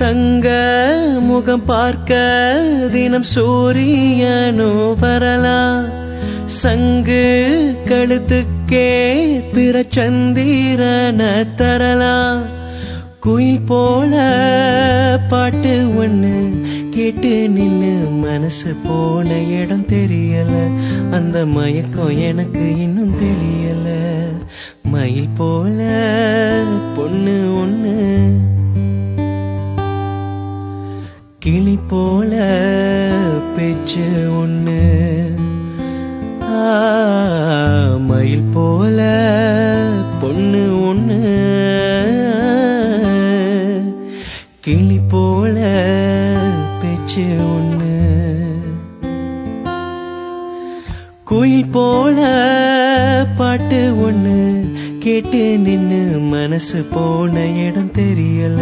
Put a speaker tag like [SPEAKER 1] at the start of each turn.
[SPEAKER 1] தங்க முகம் பார்க்க தினம் சூரியனோ வரலாம். சங்கு கழுத்துக்கே பிற சந்திரன தரலாம். குயில் போல பாட்டு ஒண்ணு கேட்டு நின்னு மனசு போன இடம் தெரியல. அந்த மயக்கம் எனக்கு இன்னும் தெரியல. மயில் போல பொண்ணு ஒண்ணு, கிளி போல பேச்சு ஒண்ணு. மயில் போல பொண்ணு ஒண்ணு, கிளி போல பேச்சு ஒண்ணு. குயில் போல பாட்டு ஒண்ணு கேட்டு நின்னு மனசு போன இடம் தெரியல.